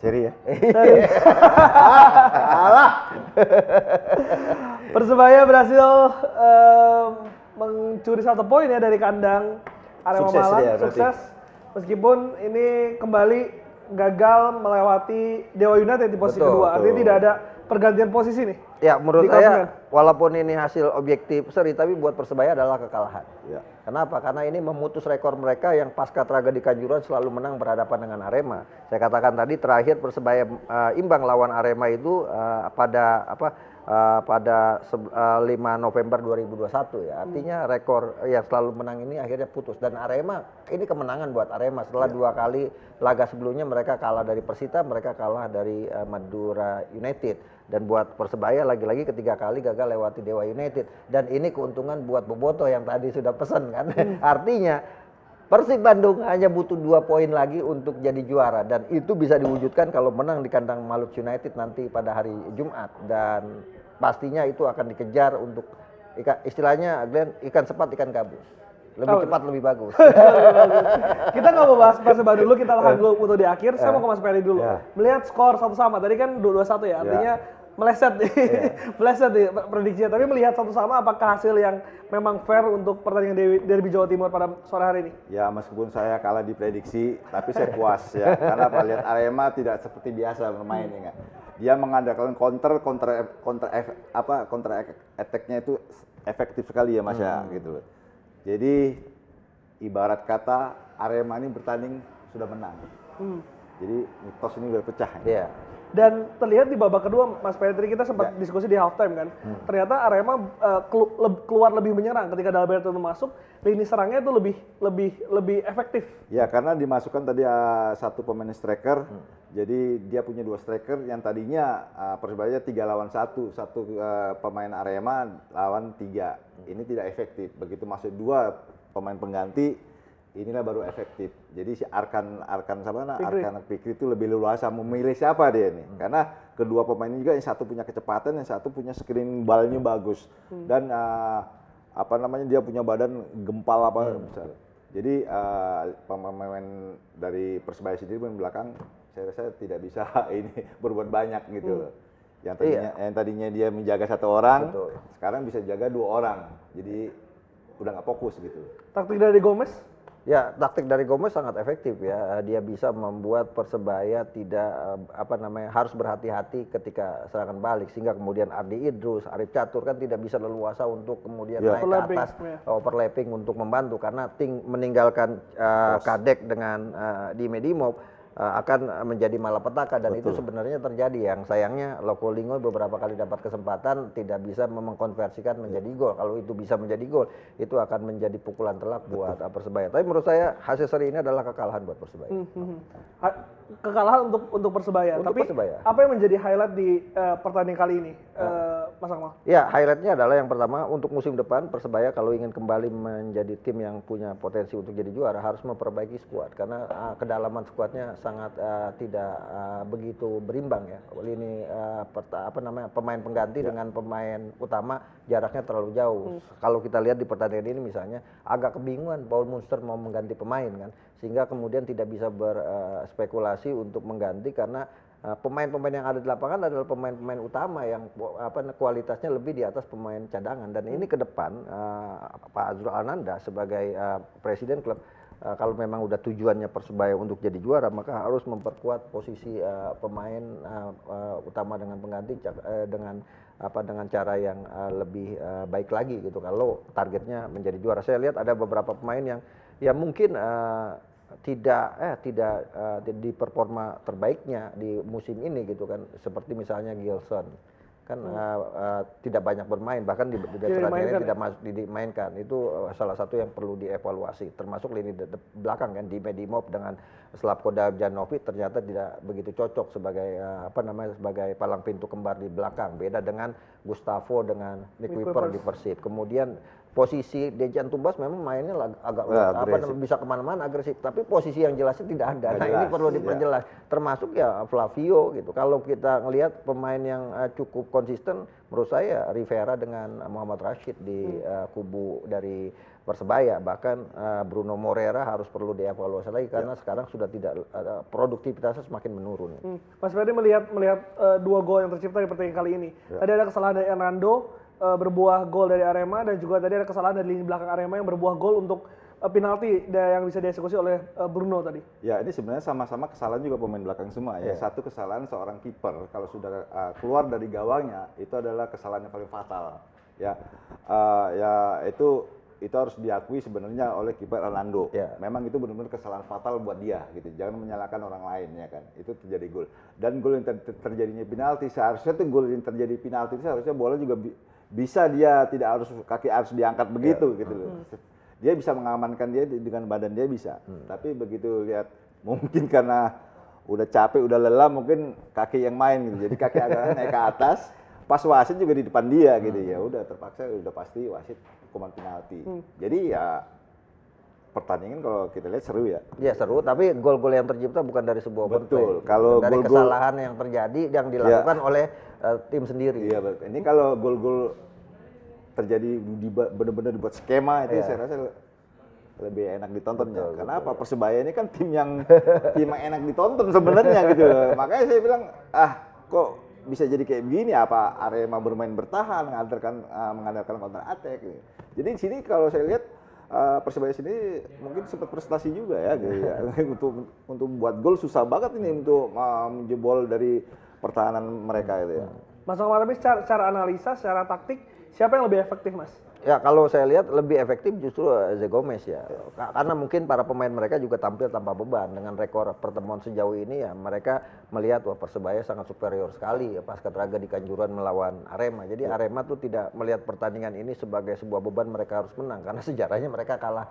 Seri ya? Alah. Persebaya berhasil mencuri 1 poin ya dari kandang Arema Sukses Malang, dia, berarti. sukses. Meskipun ini kembali gagal melewati Dewa United di posisi Betul, kedua. Artinya betul. tidak ada pergantian posisi nih. Ya, menurut Di klasemen. saya walaupun ini hasil objektif seri, tapi buat Persebaya adalah kekalahan. Ya. Kenapa? Karena ini memutus rekor mereka yang pasca tragedi Kanjuruhan selalu menang berhadapan dengan Arema. Saya katakan tadi terakhir Persebaya imbang lawan Arema itu pada 5 November 2021 ya. Artinya rekor yang selalu menang ini akhirnya putus, dan Arema ini kemenangan buat Arema setelah 2 kali laga sebelumnya mereka kalah dari Persita, mereka kalah dari Madura United. Dan buat Persebaya lagi-lagi ketiga kali gagal lewati Dewa United, dan ini keuntungan buat Boboto yang tadi sudah pesan kan. Artinya Persib Bandung hanya butuh 2 poin lagi untuk jadi juara, dan itu bisa diwujudkan kalau menang di kandang Maluku United nanti pada hari Jumat, dan pastinya itu akan dikejar untuk istilahnya Glenn, ikan cepat ikan gabus. Lebih cepat lebih bagus. Kita nggak mau bahas Persebaya dulu, kita tahan dulu untuk di akhir. Saya mau ke Mas Ferry dulu. Ya. Melihat skor 1 sama, tadi kan 2-1 ya, artinya meleset nih, meleset nih prediksinya. Tapi melihat 1 sama, apakah hasil yang memang fair untuk pertandingan Derby Jawa Timur pada sore hari ini? Ya, meskipun saya kalah di prediksi, tapi saya puas ya. Karena apa, lihat Arema tidak seperti biasa bermainnya nggak. Dia mengandalkan counter attack-nya itu efektif sekali ya Mas ya, gitu loh. Jadi ibarat kata Arema ini bertanding sudah menang. Jadi mitos ini udah pecah. Iya. Dan terlihat di babak kedua, Mas Ferry, tadi kita sempat diskusi di halftime kan. Ternyata Arema keluar lebih menyerang ketika Dalberto masuk, lini serangnya itu lebih efektif. Ya, karena dimasukkan tadi satu pemain striker. Jadi dia punya 2 striker yang tadinya Persebaya 3 lawan 1, satu pemain Arema lawan 3. Ini tidak efektif. Begitu masuk 2 pemain pengganti, inilah baru efektif. Jadi si Arkan Fikri itu lebih leluasa memilih siapa dia ini. Karena kedua pemain ini juga, yang satu punya kecepatan, yang satu punya screening balnya bagus. Dan dia punya badan gempal besar. Jadi pemain dari Persebaya sendiri pun belakang saya rasa tidak bisa ini berbuat banyak gitu. Yang tadinya dia menjaga 1 orang, sekarang bisa jaga 2 orang. Jadi udah nggak fokus gitu. Taktik dari Gomez? Ya, taktik dari Gomez sangat efektif ya. Dia bisa membuat Persebaya tidak harus berhati-hati ketika serangan balik, sehingga kemudian Ardi Idrus, Arif Catur kan tidak bisa leluasa untuk kemudian naik ke atas overlapping untuk membantu, karena meninggalkan Kadek dengan Dime Dimov akan menjadi malapetaka, dan itu sebenarnya terjadi. Yang sayangnya Loko Lingo beberapa kali dapat kesempatan tidak bisa mengkonversikan menjadi gol. Kalau itu bisa menjadi gol, itu akan menjadi pukulan telak buat Persebaya. Tapi menurut saya hasil seri ini adalah kekalahan buat Persebaya. Kekalahan untuk Persebaya. Untuk Tapi Persebaya. apa yang menjadi highlight di pertandingan kali ini, Mas Akmal? Ya, highlightnya adalah yang pertama, untuk musim depan Persebaya kalau ingin kembali menjadi tim yang punya potensi untuk jadi juara harus memperbaiki skuad, karena kedalaman skuadnya sangat tidak begitu berimbang ya. Lini pemain pengganti dengan pemain utama jaraknya terlalu jauh. Kalau kita lihat di pertandingan ini misalnya agak kebingungan Paul Munster mau mengganti pemain kan, sehingga kemudian tidak bisa berspekulasi untuk mengganti, karena pemain-pemain yang ada di lapangan adalah pemain-pemain utama yang kualitasnya lebih di atas pemain cadangan. Dan ini ke depan Pak Azrul Ananda sebagai presiden klub, kalau memang udah tujuannya Persebaya untuk jadi juara, maka harus memperkuat posisi pemain utama dengan pengganti dengan cara yang lebih baik lagi gitu, kalau targetnya menjadi juara. Saya lihat ada beberapa pemain yang ya mungkin tidak di performa terbaiknya di musim ini gitu kan, seperti misalnya Gilson kan tidak banyak bermain, bahkan di pertandingan tidak dimainkan. Itu salah satu yang perlu dievaluasi, termasuk lini belakang kan, Dime Dimov dengan Slavko Damjanovic ternyata tidak begitu cocok sebagai sebagai palang pintu kembar di belakang, beda dengan Gustavo dengan Nick Wipper di Persib. Kemudian posisi Dejan Tumbas memang mainnya agak bisa kemana-mana, agresif, tapi posisi yang jelasnya tidak ada. Nah, ini perlu diperjelas. Termasuk ya Flavio gitu. Kalau kita ngelihat pemain yang cukup konsisten, menurut saya Rivera dengan Muhammad Rashid di kubu dari Persebaya. Bahkan Bruno Moreira harus perlu dievaluasi lagi karena sekarang sudah tidak produktivitasnya semakin menurun. Mas Ferdi melihat dua gol yang tercipta di pertandingan kali ini. Tadi ada kesalahan dari Hernando berbuah gol dari Arema, dan juga tadi ada kesalahan dari lini belakang Arema yang berbuah gol untuk penalti yang bisa dieksekusi oleh Bruno tadi. Ya, ini sebenarnya sama-sama kesalahan juga pemain belakang semua ya. Satu kesalahan seorang kiper kalau sudah keluar dari gawangnya itu adalah kesalahan yang paling fatal. Ya, ya itu harus diakui sebenarnya oleh kiper Hernando. Memang itu benar-benar kesalahan fatal buat dia gitu. Jangan menyalahkan orang lain ya kan. Itu terjadi gol. Dan gol yang terjadinya penalti, seharusnya tuh gol yang terjadi penalti itu seharusnya bola juga bisa dia tidak harus kaki harus diangkat begitu gitu loh. Dia bisa mengamankan dia dengan badan dia bisa. Tapi begitu lihat mungkin karena udah capek, udah lelah mungkin kaki yang main gitu. Jadi kaki agak naik ke atas. Pas wasit juga di depan dia gitu ya, udah terpaksa udah pasti wasit hukuman penalti. Jadi ya pertandingan kalau kita lihat seru ya. Iya seru, tapi gol-gol yang tercipta bukan dari sebuah betul. Kalau dari gol-gol kesalahan yang terjadi yang dilakukan oleh tim sendiri. Iya betul. Ini kalau gol-gol terjadi benar-benar dibuat skema itu saya rasa lebih enak ditonton ya. Kenapa? Persebaya ini kan tim yang enak ditonton sebenarnya gitu. Makanya saya bilang kok bisa jadi kayak begini, apa Arema bermain bertahan mengandalkan counter attack gitu. Jadi di sini kalau saya lihat Persebaya sini mungkin sempat prestasi juga ya gitu ya. untuk buat gol susah banget ini untuk menjebol dari pertahanan mereka itu ya. Mas Akmal, tapi secara analisa, secara taktik siapa yang lebih efektif, Mas? Ya kalau saya lihat lebih efektif justru Jose Gomez ya. Karena mungkin para pemain mereka juga tampil tanpa beban. Dengan rekor pertemuan sejauh ini ya mereka melihat wah Persebaya sangat superior sekali ya pasca tragedi Kanjuruhan melawan Arema. Jadi Arema tuh tidak melihat pertandingan ini sebagai sebuah beban mereka harus menang. Karena sejarahnya mereka kalah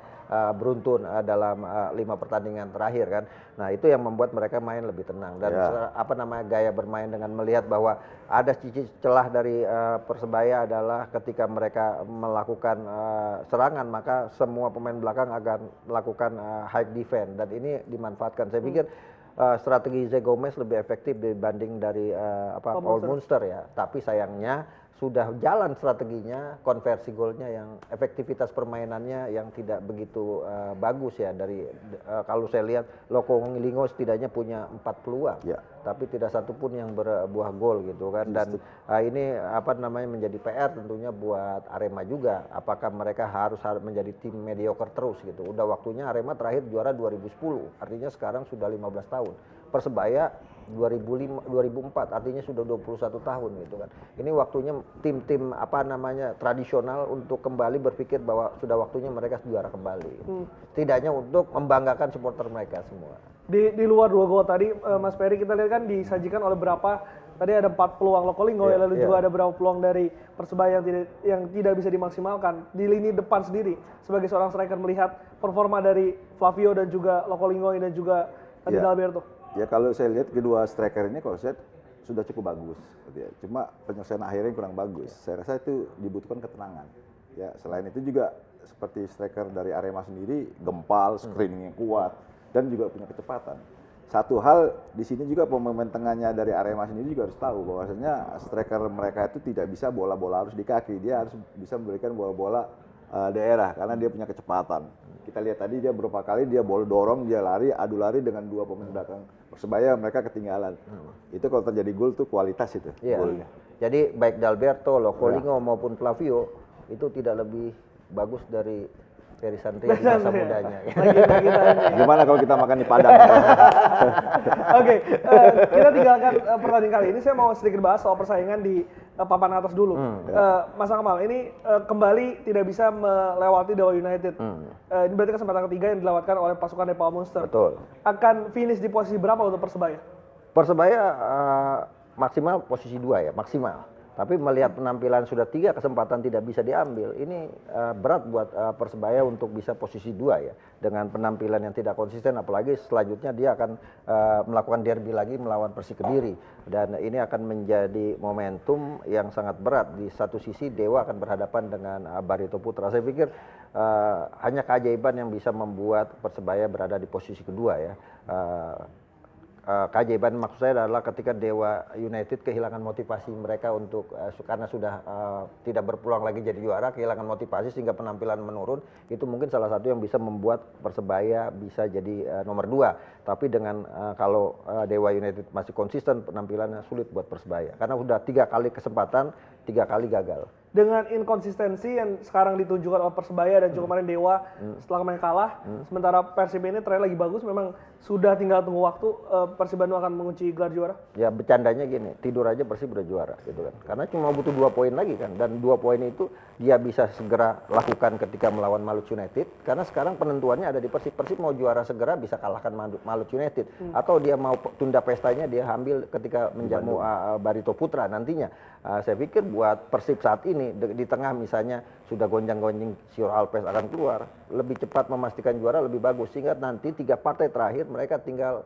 beruntun dalam 5 pertandingan terakhir kan. Nah itu yang membuat mereka main lebih tenang. Dan gaya bermain dengan melihat bahwa ada celah dari Persebaya adalah ketika mereka melakukan serangan maka semua pemain belakang akan melakukan high defense dan ini dimanfaatkan. Saya pikir strategi Jose Gomez lebih efektif dibanding dari Paul Munster ya. Tapi sayangnya sudah jalan strateginya, konversi golnya yang efektivitas permainannya yang tidak begitu bagus ya dari kalau saya lihat Lokongilingo setidaknya punya 4 peluang, tapi tidak satu pun yang berbuah gol gitu kan. Dan ini menjadi PR tentunya buat Arema juga. Apakah mereka harus menjadi tim mediocre terus gitu? Udah waktunya Arema terakhir juara 2010, artinya sekarang sudah 15 tahun. Persebaya 2004 artinya sudah 21 tahun gitu kan. Ini waktunya tim-tim tradisional untuk kembali berpikir bahwa sudah waktunya mereka juara kembali. Setidaknya untuk membanggakan supporter mereka semua. Di luar 2 gol tadi Mas Ferry kita lihat kan disajikan oleh tadi ada 4 peluang Lokongilingo lalu juga ada beberapa peluang dari Persebaya yang tidak bisa dimaksimalkan. Di lini depan sendiri sebagai seorang striker melihat performa dari Flavio dan juga Lokongilingo dan juga tadi Dalberto. Ya kalau saya lihat kedua striker ini kalau saya sudah cukup bagus gitu ya. Cuma penyelesaian akhirnya kurang bagus. Saya rasa itu dibutuhkan ketenangan. Ya, selain itu juga seperti striker dari Arema sendiri gempal, screeningnya kuat dan juga punya kecepatan. Satu hal di sini juga pemain tengahnya dari Arema sendiri juga harus tahu bahwasanya striker mereka itu tidak bisa bola-bola harus di kaki. Dia harus bisa memberikan bola-bola daerah karena dia punya kecepatan. Kita lihat tadi dia beberapa kali dia bola dorong, dia lari, adu lari dengan 2 pemain belakang Persebaya, mereka ketinggalan. Itu kalau terjadi gol tuh kualitas itu golnya. Jadi baik Dalberto, Lokongilingo maupun Flavio itu tidak lebih bagus dari Ferry Santri di masa mudanya. Gimana kalau kita makan di Padang? Oke, kita tinggalkan pertandingan kali ini. Saya mau sedikit bahas soal persaingan di papan atas dulu. Mas Akmal, ini kembali tidak bisa melewati Dewa United. Ini berarti kesempatan ketiga yang dilewatkan oleh pasukan dari Paul Munster. Betul. Akan finish di posisi berapa untuk Persebaya? Persebaya maksimal posisi 2 ya, maksimal. Tapi melihat penampilan sudah 3 kesempatan tidak bisa diambil, ini berat buat Persebaya untuk bisa posisi 2 ya. Dengan penampilan yang tidak konsisten, apalagi selanjutnya dia akan melakukan derby lagi melawan Persik Kediri. Dan ini akan menjadi momentum yang sangat berat. Di satu sisi Dewa akan berhadapan dengan Barito Putra. Saya pikir hanya keajaiban yang bisa membuat Persebaya berada di posisi kedua ya. keajaiban maksud saya adalah ketika Dewa United kehilangan motivasi mereka untuk karena sudah tidak berpeluang lagi jadi juara, kehilangan motivasi sehingga penampilan menurun, itu mungkin salah satu yang bisa membuat Persebaya bisa jadi nomor 2. Tapi dengan kalau Dewa United masih konsisten, penampilannya sulit buat Persebaya karena sudah 3 kali kesempatan, 3 kali gagal. Dengan inkonsistensi yang sekarang ditunjukkan oleh Persebaya dan juga kemarin Dewa setelah kemarin kalah, sementara Persib ini tren lagi bagus, memang sudah tinggal tunggu waktu Persib Bandung akan mengunci gelar juara. Ya bercandanya gini, tidur aja Persib udah juara gitu kan. Karena cuma butuh 2 poin lagi kan, dan 2 poin itu dia bisa segera lakukan ketika melawan Maluku United. Karena sekarang penentuannya ada di Persib. Persib mau juara segera bisa kalahkan Maluku United, atau dia mau tunda pestanya dia ambil ketika menjamu Barito Putra nantinya. Saya pikir buat Persib saat ini di tengah misalnya sudah gonjang-gonjing Sior Alpes akan keluar, lebih cepat memastikan juara lebih bagus, sehingga nanti 3 partai terakhir mereka tinggal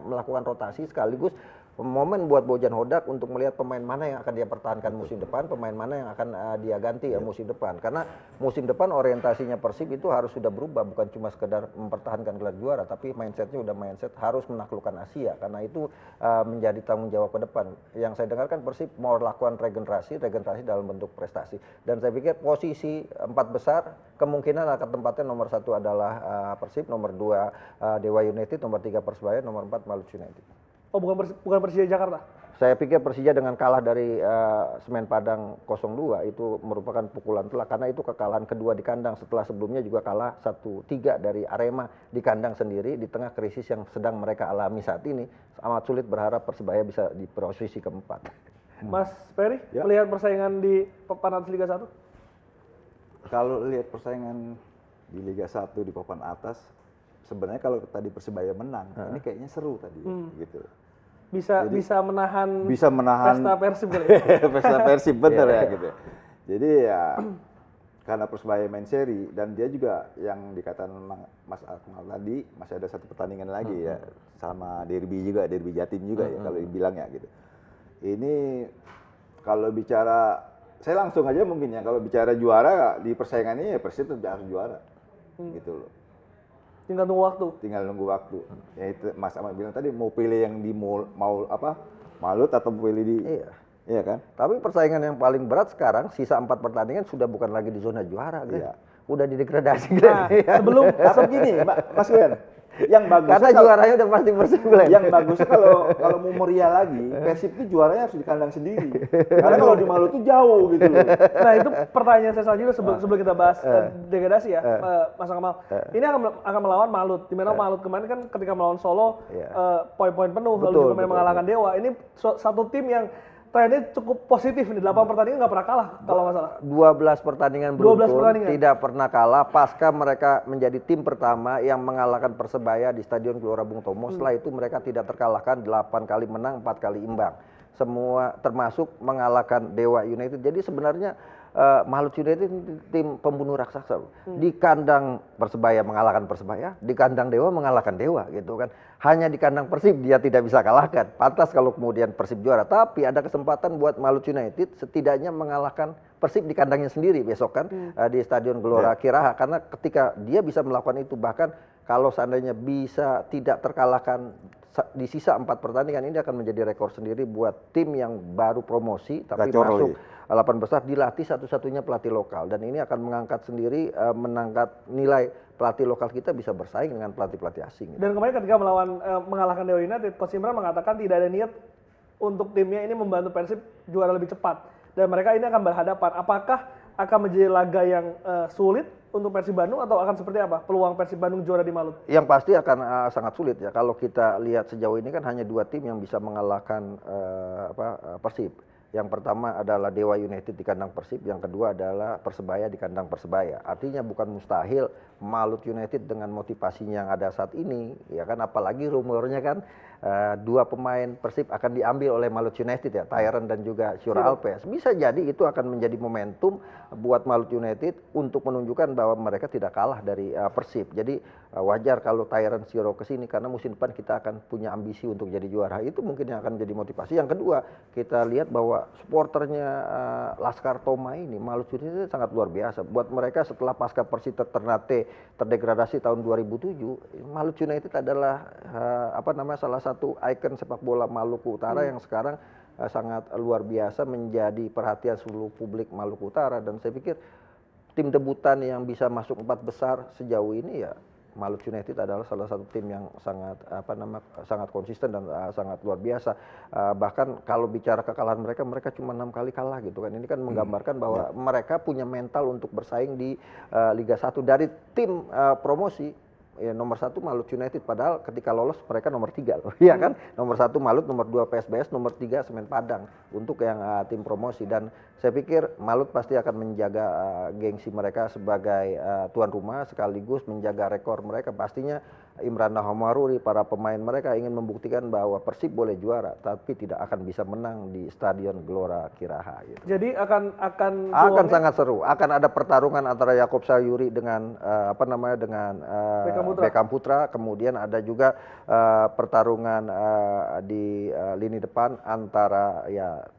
melakukan rotasi sekaligus momen buat Bojan Hodak untuk melihat pemain mana yang akan dia pertahankan musim depan, pemain mana yang akan dia ganti musim depan. Karena musim depan orientasinya Persib itu harus sudah berubah, bukan cuma sekedar mempertahankan gelar juara, tapi mindsetnya udah mindset harus menaklukkan Asia, karena itu menjadi tanggung jawab ke depan. Yang saya dengarkan Persib mau lakukan regenerasi dalam bentuk prestasi. Dan saya pikir posisi 4 besar kemungkinan akan tempatnya nomor 1 adalah Persib, nomor 2 Dewa United, nomor 3 Persebaya, nomor 4 Maluku United. Oh, bukan Persija Jakarta? Saya pikir Persija dengan kalah dari Semen Padang 0-2 itu merupakan pukulan telak, karena itu kekalahan kedua di kandang setelah sebelumnya juga kalah 1-3 dari Arema di kandang sendiri di tengah krisis yang sedang mereka alami saat ini. Amat sulit berharap Persebaya bisa di posisi keempat. Mas Ferry, melihat persaingan di papan atas Liga 1? Kalau lihat persaingan di Liga 1 di papan atas, sebenarnya kalau tadi Persebaya menang, ini kayaknya seru tadi gitu. Bisa menahan pesta Persib kali. Pesta Persib bener ya gitu. Jadi ya karena Persebaya main seri, dan dia juga yang dikatakan Mas Akmal tadi masih ada 1 pertandingan lagi ya, sama derby Jatim juga ya kalau dibilang ya gitu. Ini kalau bicara, saya langsung aja mungkin ya, kalau bicara juara di persaingan ini ya Persib harus juara gitu loh. Tinggal nunggu waktu. Ya itu Mas Ahmad bilang tadi, mau pilih yang di Malut atau pilih di iya kan? Tapi persaingan yang paling berat sekarang sisa 4 pertandingan sudah bukan lagi di zona juara, Iya. Udah didegradasi. Nah, sebelum gini, Mas Glenn, yang bagus karena juaranya udah pasti Persib. Yang bagusnya kalau mau meriah lagi, Persib itu juaranya harus di kandang sendiri. Karena kalau di Maluku jauh gitu loh. Nah, itu pertanyaan saya selanjutnya sebelum kita bahas degradasi ya, Mas Kamal. Ini akan melawan Malut. Di mana Malut kemarin kan ketika melawan Solo poin-poin penuh, lalu juga mengalahkan Dewa. Ini satu tim yang trennya cukup positif nih, 8 pertandingan nggak pernah kalah kalau nggak salah. 12 pertandingan beruntun tidak pernah kalah pasca mereka menjadi tim pertama yang mengalahkan Persebaya di Stadion Gelora Bung Tomo. Setelah itu mereka tidak terkalahkan, 8 kali menang, 4 kali imbang. Semua termasuk mengalahkan Dewa United. Jadi sebenarnya Maluku United tim pembunuh raksasa. Di kandang Persebaya mengalahkan Persebaya, di kandang Dewa mengalahkan Dewa gitu kan. Hanya di kandang Persib dia tidak bisa kalahkan. Pantas kalau kemudian Persib juara, tapi ada kesempatan buat Maluku United setidaknya mengalahkan Persib di kandangnya sendiri besok kan di Stadion Gelora Kiraha, karena ketika dia bisa melakukan itu, bahkan kalau seandainya bisa tidak terkalahkan di sisa 4 pertandingan, ini akan menjadi rekor sendiri buat tim yang baru promosi tapi masuk 8 besar, dilatih satu-satunya pelatih lokal, dan ini akan mengangkat sendiri menangkat nilai pelatih lokal kita bisa bersaing dengan pelatih-pelatih asing. Dan kemarin ketika mengalahkan Dewa United, Coach Imran mengatakan tidak ada niat untuk timnya ini membantu Persib juara lebih cepat, dan mereka ini akan berhadapan. Apakah akan menjadi laga yang sulit untuk Persib Bandung, atau akan seperti apa peluang Persib Bandung juara di Malut? Yang pasti akan sangat sulit ya. Kalau kita lihat sejauh ini kan hanya 2 tim yang bisa mengalahkan Persib. Yang pertama adalah Dewa United di kandang Persib, yang kedua adalah Persebaya di kandang Persebaya. Artinya bukan mustahil Maluku United dengan motivasinya yang ada saat ini, ya kan, apalagi rumornya kan 2 pemain Persib akan diambil oleh Maluku United ya, Tyron dan juga Sior Alpes. Bisa jadi itu akan menjadi momentum buat Maluku United untuk menunjukkan bahwa mereka tidak kalah dari Persib. Jadi wajar kalau Tyron Sior kesini, karena musim depan kita akan punya ambisi untuk jadi juara. Itu mungkin yang akan jadi motivasi. Yang kedua, kita lihat bahwa supporternya Laskar Toma ini, Maluku United sangat luar biasa. Buat mereka setelah pasca Persita Ternate terdegradasi tahun 2007, Maluku United adalah salah satu ikon sepak bola Maluku Utara yang sekarang sangat luar biasa menjadi perhatian seluruh publik Maluku Utara. Dan saya pikir tim debutan yang bisa masuk 4 besar sejauh ini ya Maluku United adalah salah satu tim yang sangat sangat konsisten dan sangat luar biasa. Bahkan kalau bicara kekalahan mereka cuma 6 kali kalah gitu kan. Ini kan menggambarkan bahwa mereka punya mental untuk bersaing di Liga 1 dari tim promosi. Ya, nomor 1 Maluku United, padahal ketika lolos mereka nomor 3 loh, ya kan? Nomor 1 Malut, nomor 2 PSBS, nomor 3 Semen Padang untuk yang tim promosi. Dan saya pikir Malut pasti akan menjaga gengsi mereka sebagai tuan rumah sekaligus menjaga rekor mereka. Pastinya Imran Nahomaruri, para pemain mereka ingin membuktikan bahwa Persib boleh juara, tapi tidak akan bisa menang di Stadion Gelora Kiraha. Gitu. Jadi akan sangat seru. Akan ada pertarungan antara Yakob Sayuri dengan Beckham Putra. Kemudian ada juga pertarungan di lini depan antara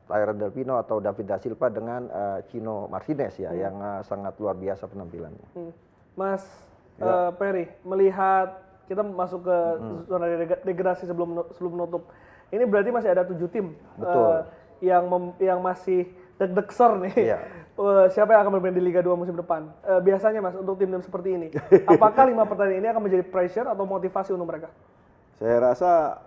Tyron Del Pino atau David Da Silva dengan Chino Martinez yang sangat luar biasa penampilannya. Mas Peri, melihat kita masuk ke zona degradasi sebelum menutup. Ini berarti masih ada 7 tim yang masih deg-degser nih. Iya. Siapa yang akan bermain di Liga 2 musim depan? Biasanya Mas untuk tim-tim seperti ini, apakah 5 pertandingan ini akan menjadi pressure atau motivasi untuk mereka? Saya rasa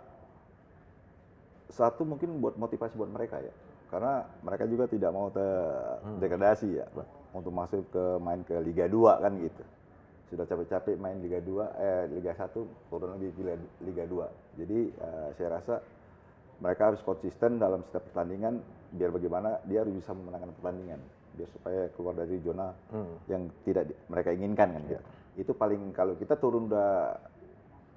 satu mungkin buat motivasi buat mereka ya, karena mereka juga tidak mau terdegradasi ya, untuk masuk main ke Liga 2 kan gitu. Sudah capek-capek main Liga 1 turun lagi ke Liga 2. Jadi saya rasa mereka harus konsisten dalam setiap pertandingan, biar bagaimana dia harus bisa memenangkan pertandingan, biar supaya keluar dari zona yang tidak mereka inginkan kan gitu. Itu paling, kalau kita turun udah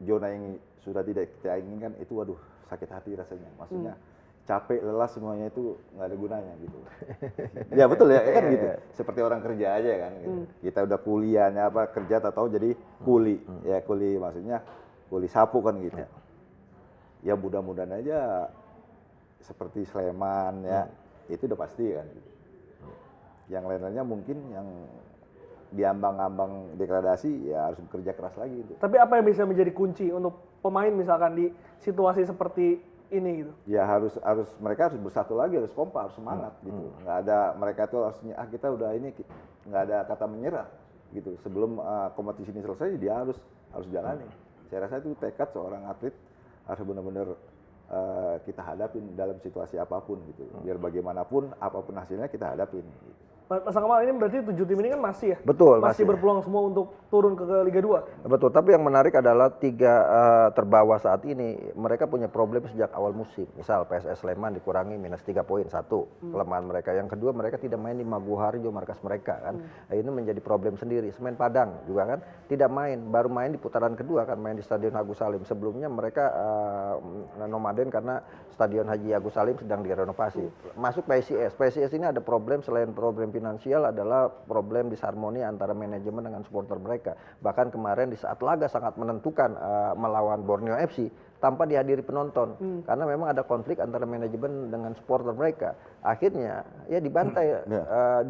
zona yang sudah tidak kita inginkan, itu waduh sakit hati rasanya. Maksudnya capek, lelah, semuanya itu nggak ada gunanya gitu. Ya betul ya, kan gitu. Seperti orang kerja aja kan. Gitu. Kita udah kuliahnya kerja atau jadi kuli, ya kuli maksudnya kuli sapu kan gitu. Ya mudah-mudahan aja seperti Sleman ya, itu udah pasti kan. Gitu. Yang lain-lainnya mungkin yang diambang-ambang degradasi ya harus bekerja keras lagi gitu. Tapi apa yang bisa menjadi kunci untuk pemain misalkan di situasi seperti ini gitu? Ya mereka harus bersatu lagi, harus kompak, harus semangat gitu. Nggak ada, mereka tuh harusnya kita udah ini, nggak ada kata menyerah gitu. Sebelum kompetisi ini selesai dia harus jalani. Saya rasa itu tekad seorang atlet harus benar-benar kita hadapin dalam situasi apapun gitu. Biar bagaimanapun apapun hasilnya kita hadapin. Gitu. Mas Kamal, ini berarti 7 tim ini kan masih ya? Betul, masih berpeluang semua untuk turun ke Liga 2? Betul, tapi yang menarik adalah 3 terbawah saat ini, mereka punya problem sejak awal musim. Misal PSS Sleman dikurangi minus 3 poin, satu kelemahan mereka. Yang kedua, mereka tidak main di Maguharjo, markas mereka kan. Ini menjadi problem sendiri. Semen Padang juga kan tidak main, baru main di putaran kedua kan, main di Stadion Agus Salim. Sebelumnya mereka nomaden karena Stadion Haji Agus Salim sedang direnovasi. Masuk PSIS ini ada problem, selain problem finansial adalah problem disharmoni antara manajemen dengan supporter mereka. Bahkan kemarin di saat laga sangat menentukan melawan Borneo FC tanpa dihadiri penonton karena memang ada konflik antara manajemen dengan supporter mereka. Akhirnya ya dibantai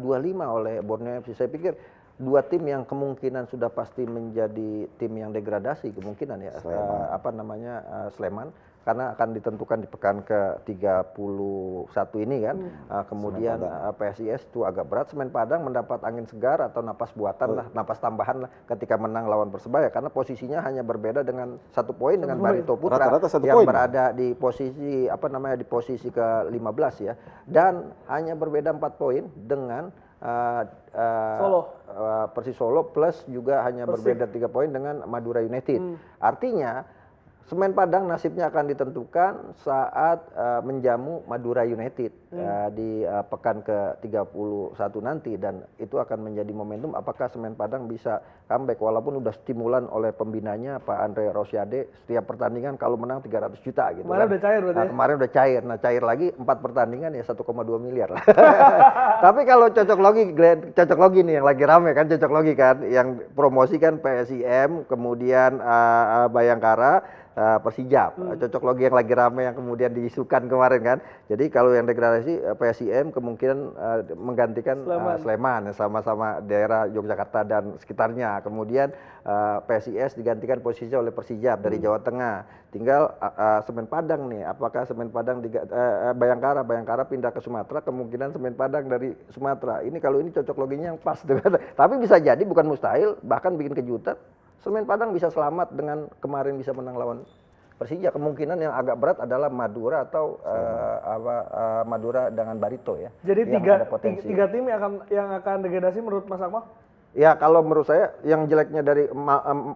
2-5 oleh Borneo FC. Saya pikir 2 tim yang kemungkinan sudah pasti menjadi tim yang degradasi kemungkinan ya, Sleman. Karena akan ditentukan di pekan ke-31 ini kan. Kemudian PSIS itu agak berat. Semen Padang mendapat angin segar atau napas buatan napas tambahan lah ketika menang lawan Persebaya. Karena posisinya hanya berbeda dengan 1 poin dengan Barito Putra yang berada di posisi di posisi ke-15 ya. Dan hanya berbeda 4 poin dengan Persis Solo plus juga hanya berbeda 3 poin dengan Madura United. Artinya Semen Padang nasibnya akan ditentukan saat menjamu Madura United di pekan ke-31 nanti, dan itu akan menjadi momentum apakah Semen Padang bisa comeback walaupun udah stimulan oleh pembinanya Pak Andre Rosiade setiap pertandingan kalau menang 300 juta gitu. Kemarin udah cair berarti. Kemarin udah cair. Nah, cair lagi 4 pertandingan ya 1,2 miliar lah. Tapi kalau cocok logi nih yang lagi rame kan, cocok logi kan yang promosi kan PSIM, kemudian Bayangkara Persijap. Cocok logi yang lagi rame yang kemudian diisukan kemarin kan. Jadi kalau yang degradasi PSIM kemungkinan menggantikan Sleman yang sama-sama daerah Yogyakarta dan sekitarnya. Kemudian PSIS digantikan posisinya oleh Persijap dari Jawa Tengah. Tinggal Semen Padang nih, apakah Semen Padang Bayangkara pindah ke Sumatera, kemungkinan Semen Padang dari Sumatera. Ini kalau ini cocok loginya yang pas dengan. Tapi bisa jadi bukan mustahil, bahkan bikin kejutan. Semen Padang bisa selamat dengan kemarin bisa menang lawan Persija. Kemungkinan yang agak berat adalah Madura atau Madura dengan Barito ya. Jadi tiga tim yang akan degradasi menurut Mas Akmal? Ya kalau menurut saya yang jeleknya dari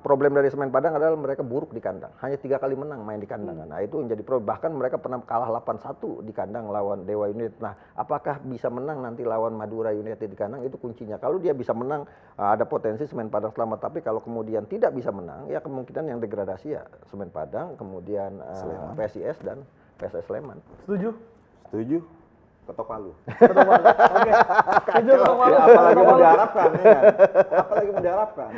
problem dari Semen Padang adalah mereka buruk di kandang. Hanya 3 kali menang main di kandang. Nah itu menjadi problem. Bahkan mereka pernah kalah 8-1 di kandang lawan Dewa United. Nah apakah bisa menang nanti lawan Madura United di kandang itu kuncinya. Kalau dia bisa menang ada potensi Semen Padang selamat. Tapi kalau kemudian tidak bisa menang ya kemungkinan yang degradasi ya Semen Padang, kemudian PSIS dan PSS Sleman. Setuju? Setuju. Ketok Palu. Oke. Setuju ketok Palu. Ya, apalagi mau diharapkan ya kan? Apalagi mau diharapkan.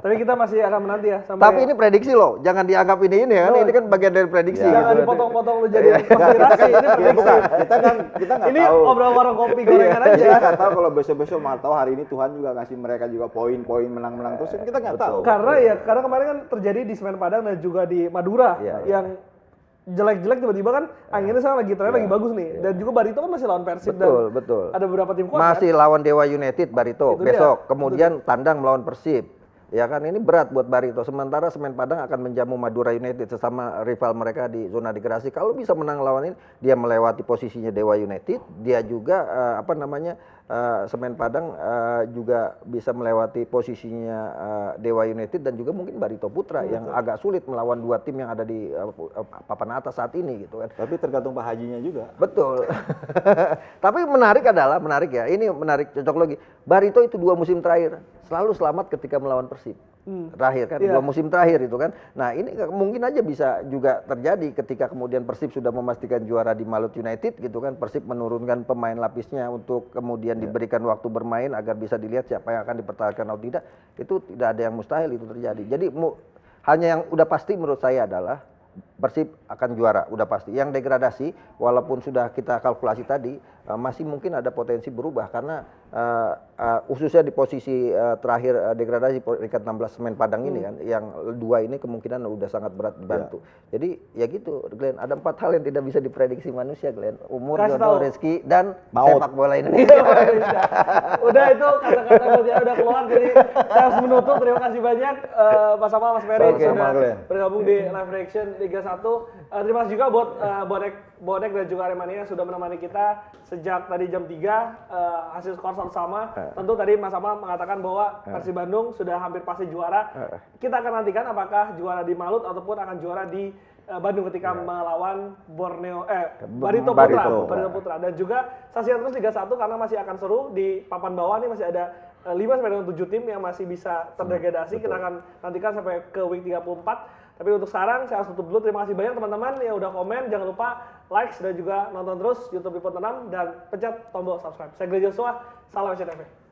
Tapi kita masih akan menanti ya sampai. Tapi ini prediksi loh, jangan dianggap ini kan. Ini kan bagian dari prediksi. Jangan dipotong-potong lu jadi konspirasi. Ini prediksi. Kita nggak tahu. Ini obrol warung kopi gorengan aja. Kita nggak tahu kalau besok-besok mau tahu hari ini Tuhan juga ngasih mereka juga poin-poin menang-menang terus kita nggak tahu. Karena kemarin kan terjadi di Semen Padang dan juga di Madura yang jelek-jelek tiba-tiba kan anginnya sekarang lagi bagus nih dan juga Barito kan masih lawan Persib betul. Ada beberapa tim kuat masih kan? lawan Dewa United Barito Itu besok kemudian tandang melawan Persib ya kan ini berat buat Barito sementara Semen Padang akan menjamu Madura United sesama rival mereka di zona degradasi. Kalau bisa menang lawan ini dia melewati posisinya Dewa United, dia juga Semen Padang juga bisa melewati posisinya Dewa United dan juga mungkin Barito Putra yang agak sulit melawan 2 tim yang ada di papan atas saat ini gitu kan. Tapi tergantung Pak Hajinya juga. Betul. Tapi menarik ya. Ini menarik cocok logi. Barito itu 2 musim terakhir selalu selamat ketika melawan Persib. Terakhir kan 2 musim terakhir itu kan. Nah, ini mungkin aja bisa juga terjadi ketika kemudian Persib sudah memastikan juara di Malut United gitu kan. Persib menurunkan pemain lapisnya untuk kemudian diberikan waktu bermain agar bisa dilihat siapa yang akan dipertahankan atau tidak. Itu tidak ada yang mustahil itu terjadi. Jadi hanya yang udah pasti menurut saya adalah Persib akan juara, udah pasti. Yang degradasi, walaupun sudah kita kalkulasi tadi, masih mungkin ada potensi berubah karena khususnya di posisi terakhir degradasi peringkat 16 Semen Padang ini kan, yang 2 ini kemungkinan udah sangat berat dibantu. Jadi ya gitu, Glenn. Ada 4 hal yang tidak bisa diprediksi manusia, Glenn. Umur, jodoh, rezeki, dan sepak bola Indonesia. Udah itu kata-kata berarti udah keluar, jadi saya harus menutup. Terima kasih banyak Mas Amal, Mas Ferry sudah bergabung di Live Reaction Liga 1. Terima kasih juga buat Bonek dan juga Aremania yang sudah menemani kita sejak tadi jam 3 hasil skor sama. Tentu tadi Mas Amal mengatakan bahwa Persib Bandung sudah hampir pasti juara. Kita akan nantikan apakah juara di Malut ataupun akan juara di Bandung ketika melawan Barito Putra. Dan juga saksikan terus Liga 1 karena masih akan seru. Di papan bawah nih masih ada 5-7 tim yang masih bisa terdegradasi. Kita akan nantikan sampai ke week 34. Tapi untuk sekarang saya harus tutup dulu. Terima kasih banyak teman-teman yang udah komen. Jangan lupa like dan juga nonton terus YouTube Liput 6 dan pencet tombol subscribe. Saya Glenn Joshua, salam SCTV.